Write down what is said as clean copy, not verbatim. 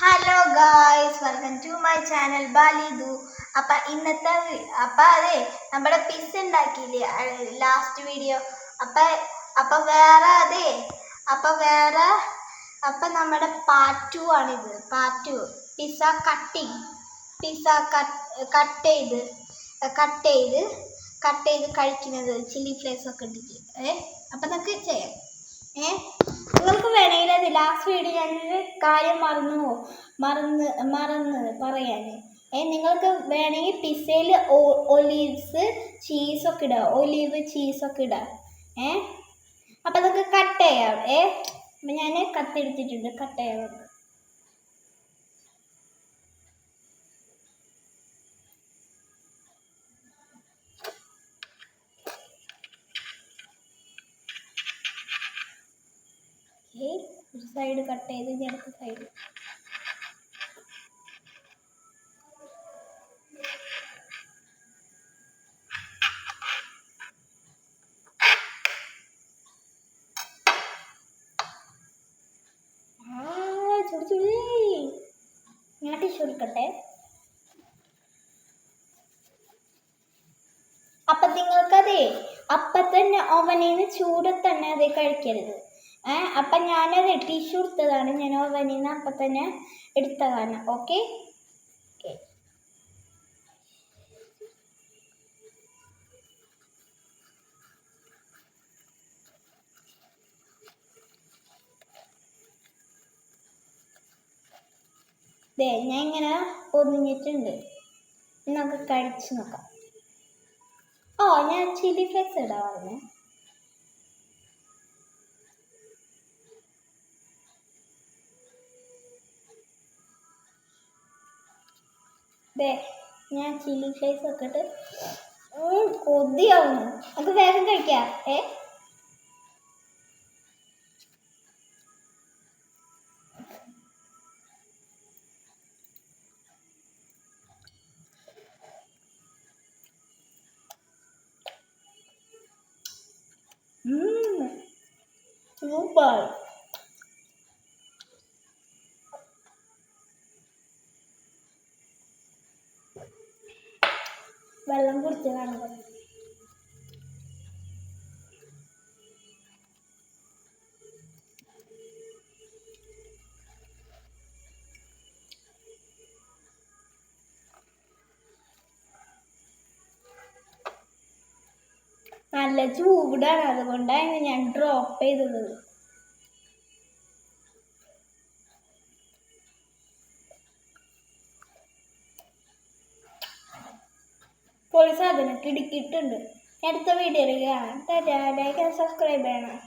Hello guys, welcome to my channel ബാലിദു. ഇന്നത്തെ അതെ നമ്മുടെ പിസ്സ ഉണ്ടാക്കിയില്ലേ ലാസ്റ്റ് വീഡിയോ. നമ്മുടെ പാർട്ട് 2 ആണിത്. Part 2 pizza cutting. Pizza cut ചെയ്ത് കഴിക്കുന്നത് ചില്ലി ഫ്ലേക്സ് ഒക്കെ ഇട്ടിട്ട്. നമുക്ക് ചെയ്യാം. നിങ്ങൾക്ക് വേണമെങ്കിൽ അത് ലാസ്റ്റ് വീഡിയോ ഞാനൊരു കാര്യം മറന്ന് പറയാൻ. നിങ്ങൾക്ക് വേണമെങ്കിൽ പിസ്സയിൽ ഒലീവ് ചീസൊക്കെ ഇടാം. അപ്പം നമുക്ക് കട്ട് ചെയ്യാം. അപ്പം ഞാൻ കത്തെടുത്തിട്ടുണ്ട്, കട്ട് ചെയ്യാം. ഒരു സൈഡ് കട്ട് ചെയ്ത് അടുത്ത സൈഡ്. ഞാൻ ടിഷ്യൂ എടുക്കട്ടെ. അപ്പം നിങ്ങൾക്കതേ അപ്പം തന്നെ ഓവനിൽ നിന്ന് ചൂടത്ത് തന്നെ അതേ കഴിക്കരുത്. അപ്പം ഞാനത് ടിഷ്യൂ എടുത്തതാണ്, ഞാൻ ഓവനിൽ നിന്ന് അപ്പം തന്നെ എടുത്തതാണ്. ഓക്കെ. ഞാൻ ഇങ്ങനെ പൊതിഞ്ഞിട്ടുണ്ട്. നമുക്ക് കഴിച്ച് നോക്കാം. ഞാൻ ചില്ലി ഫ്ലേക്സ് ഇടാവുന്നേ. ഞാൻ ചില്ലി ഫ്ലേക്സ് ഒക്കെ ഇട്ട് കൊതിയാവുന്നു. നമുക്ക് വേഗം കഴിക്കാം. സൂപ്പർ. വെള്ളം കുടിച്ചതാണ്. നല്ല ചൂടാണ്, അതുകൊണ്ടാണ് ഞാൻ ഡ്രോപ്പ് ചെയ്തത്. പൊളി സാധനം കിടക്കിയിട്ടുണ്ട്. അടുത്ത വീഡിയോയിൽ കാണാം. സബ്സ്ക്രൈബ് ചെയ്യണം.